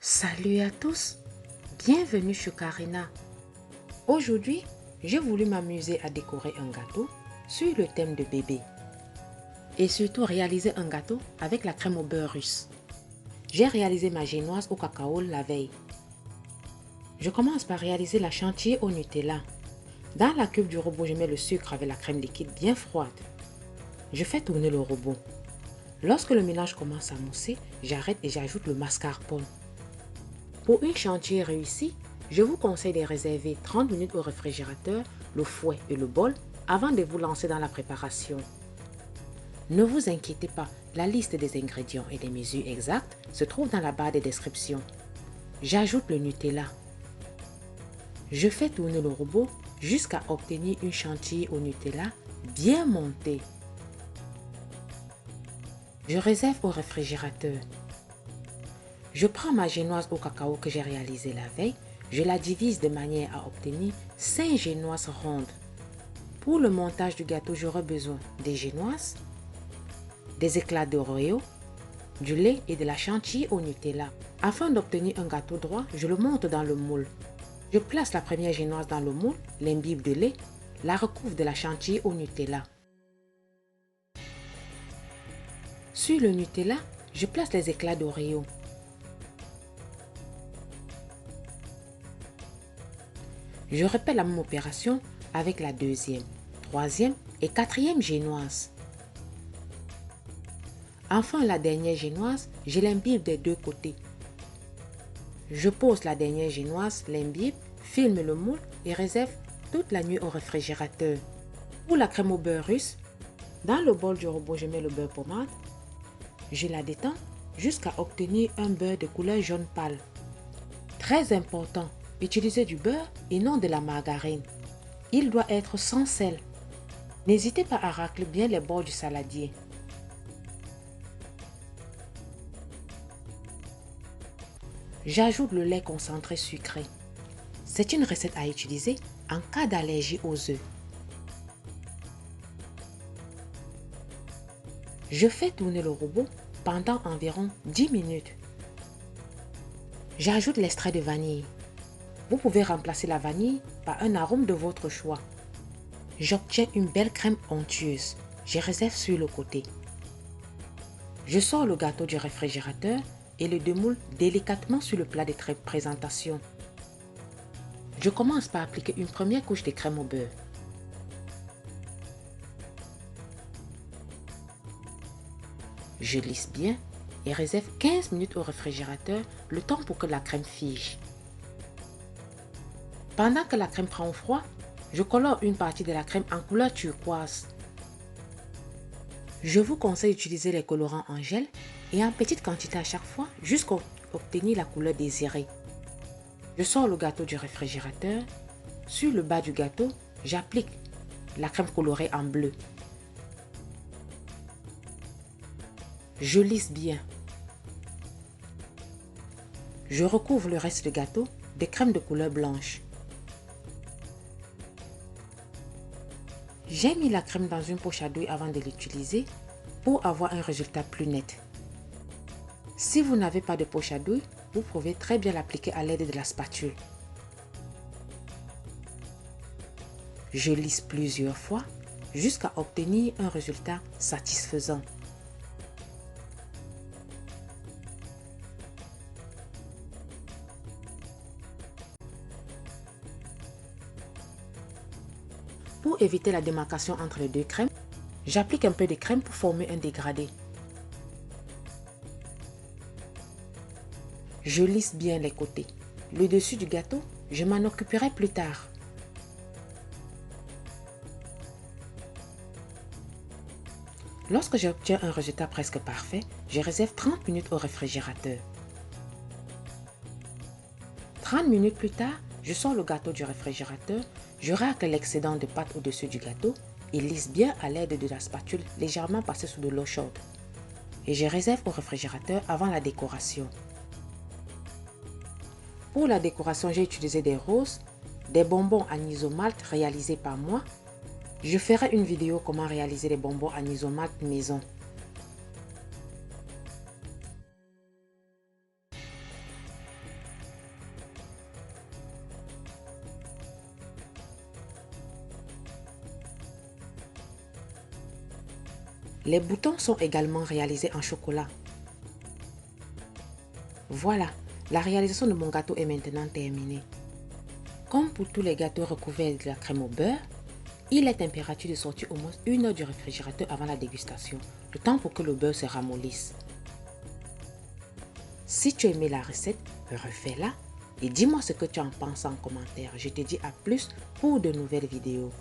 Salut à tous, bienvenue chez Karina. Aujourd'hui, j'ai voulu m'amuser à décorer un gâteau sur le thème de bébé et surtout réaliser un gâteau avec la crème au beurre russe. J'ai réalisé ma génoise au cacao la veille. Je commence par réaliser la chantilly au Nutella. Dans la cuve du robot, je mets le sucre avec la crème liquide bien froide. Je fais tourner le robot. Lorsque le mélange commence à mousser, j'arrête et j'ajoute le mascarpone. Pour une chantilly réussie, je vous conseille de réserver 30 minutes au réfrigérateur, le fouet et le bol avant de vous lancer dans la préparation. Ne vous inquiétez pas, la liste des ingrédients et des mesures exactes se trouve dans la barre de description. J'ajoute le Nutella. Je fais tourner le robot jusqu'à obtenir une chantilly au Nutella bien montée. Je réserve au réfrigérateur. Je prends ma génoise au cacao que j'ai réalisée la veille, je la divise de manière à obtenir 5 génoises rondes. Pour le montage du gâteau, j'aurai besoin des génoises, des éclats d'Oreo, du lait et de la chantilly au Nutella. Afin d'obtenir un gâteau droit, je le monte dans le moule. Je place la première génoise dans le moule, l'imbibe de lait, la recouvre de la chantilly au Nutella. Sur le Nutella, je place les éclats d'Oreo. Je répète la même opération avec la deuxième, troisième et quatrième génoise. Enfin, la dernière génoise, je l'imbibe des deux côtés. Je pose la dernière génoise, l'imbibe, filme le moule et réserve toute la nuit au réfrigérateur. Pour la crème au beurre russe, dans le bol du robot, je mets le beurre pommade. Je la détends jusqu'à obtenir un beurre de couleur jaune pâle. Très important, utilisez du beurre et non de la margarine. Il doit être sans sel. N'hésitez pas à racler bien les bords du saladier. J'ajoute le lait concentré sucré. C'est une recette à utiliser en cas d'allergie aux œufs. Je fais tourner le robot pendant environ 10 minutes. J'ajoute l'extrait de vanille. Vous pouvez remplacer la vanille par un arôme de votre choix. J'obtiens une belle crème onctueuse. Je réserve sur le côté. Je sors le gâteau du réfrigérateur et le démoule délicatement sur le plat de présentation. Je commence par appliquer une première couche de crème au beurre. Je lisse bien et réserve 15 minutes au réfrigérateur, le temps pour que la crème fige. Pendant que la crème prend froid, je colore une partie de la crème en couleur turquoise. Je vous conseille d'utiliser les colorants en gel et en petite quantité à chaque fois jusqu'à obtenir la couleur désirée. Je sors le gâteau du réfrigérateur. Sur le bas du gâteau, j'applique la crème colorée en bleu. Je lisse bien. Je recouvre le reste du gâteau de crème de couleur blanche. J'ai mis la crème dans une poche à douille avant de l'utiliser pour avoir un résultat plus net. Si vous n'avez pas de poche à douille, vous pouvez très bien l'appliquer à l'aide de la spatule. Je lisse plusieurs fois jusqu'à obtenir un résultat satisfaisant. Pour éviter la démarcation entre les deux crèmes, j'applique un peu de crème pour former un dégradé. Je lisse bien les côtés. Le dessus du gâteau, je m'en occuperai plus tard. Lorsque j'obtiens un résultat presque parfait, je réserve 30 minutes au réfrigérateur. 30 minutes plus tard, je sors le gâteau du réfrigérateur, je racle l'excédent de pâte au-dessus du gâteau et lisse bien à l'aide de la spatule légèrement passée sous de l'eau chaude. Et je réserve au réfrigérateur avant la décoration. Pour la décoration, j'ai utilisé des roses, des bonbons anis au malt réalisés par moi. Je ferai une vidéo comment réaliser les bonbons anis au malt maison. Les boutons sont également réalisés en chocolat. Voilà, la réalisation de mon gâteau est maintenant terminée. Comme pour tous les gâteaux recouverts de la crème au beurre, il est impératif de sortir au moins 1 heure du réfrigérateur avant la dégustation, le temps pour que le beurre se ramollisse. Si tu as aimé la recette, refais-la et dis-moi ce que tu en penses en commentaire. Je te dis à plus pour de nouvelles vidéos.